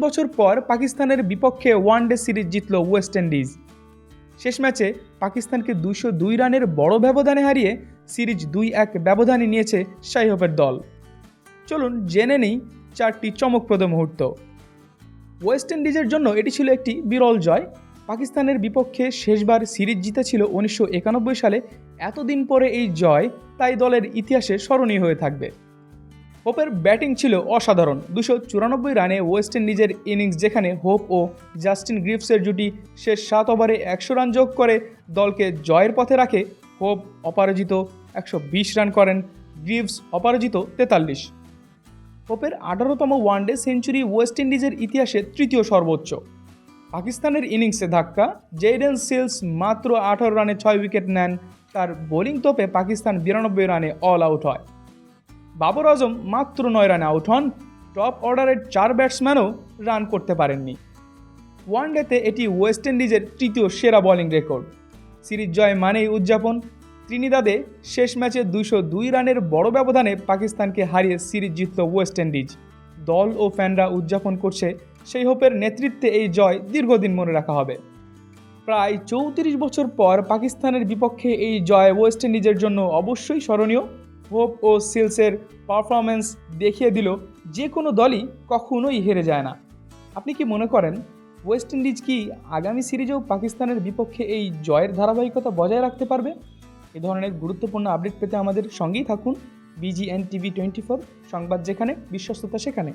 বছর পর পাকিস্তানের বিপক্ষে ওয়ানডে সিরিজ জিতল ওয়েস্ট ইন্ডিজ। শেষ ম্যাচে পাকিস্তানকে 202 রানের বড় ব্যবধানে হারিয়ে সিরিজ 2-1 ব্যবধানে নিয়েছে শাই হোপের দল। চলুন জেনে নিই 4টি চমকপ্রদ মুহূর্ত। ওয়েস্ট ইন্ডিজের জন্য এটি ছিল একটি বিরল জয়। পাকিস্তানের বিপক্ষে শেষবার সিরিজ জিতেছিল 1991 সালে। এতদিন পরে এই জয় তাই দলের ইতিহাসে স্মরণীয় হয়ে থাকবে। হোপের ব্যাটিং ছিল অসাধারণ। 294 রানে ওয়েস্ট ইন্ডিজের ইনিংস, যেখানে হোপ ও জাস্টিন গ্রিভসের জুটি শেষ 7 ওভারে 100 রান যোগ করে দলকে জয়ের পথে রাখে। হোপ অপরাজিত 120 রান করেন, গ্রিভস অপরাজিত 43। হোপের 18তম ওয়ানডে সেঞ্চুরি ওয়েস্ট ইন্ডিজের ইতিহাসে তৃতীয় সর্বোচ্চ। পাকিস্তানের ইনিংসে ধাক্কা, জেডেন সিলস মাত্র 18 রানে 6 উইকেট নেন। তার বোলিং তোপে পাকিস্তান 92 রানে অল আউট হয়। বাবর আজম মাত্র 9 রানে আউট হন। টপ অর্ডারের 4 ব্যাটসম্যানও রান করতে পারেননি। ওয়ানডেতে এটি ওয়েস্ট ইন্ডিজের তৃতীয় সেরা বোলিং রেকর্ড। সিরিজ জয় মানেই উদযাপন। ত্রিনিদাদে শেষ ম্যাচে 202 রানের বড় ব্যবধানে পাকিস্তানকে হারিয়ে সিরিজ জিতল ওয়েস্ট ইন্ডিজ। দল ও ফ্যানরা উদযাপন করছে। সেই হোপের নেতৃত্বে এই জয় দীর্ঘদিন মনে রাখা হবে। প্রায় 34 বছর পর পাকিস্তানের বিপক্ষে এই জয় ওয়েস্ট ইন্ডিজের জন্য অবশ্যই স্মরণীয়। হোপ ও সিলসের পারফরম্যান্স দেখিয়ে দিল যে কোনো দলই কখনোই হেরে যায় না। আপনি কি মনে করেন ওয়েস্ট ইন্ডিজ কি আগামী সিরিজেও পাকিস্তানের বিপক্ষে এই জয়ের ধারাবাহিকতা বজায় রাখতে পারবে? এ ধরনের গুরুত্বপূর্ণ আপডেট পেতে আমাদের সঙ্গেই থাকুন। BGN TV 24, সংবাদ যেখানে, বিশ্বস্ততা সেখানে।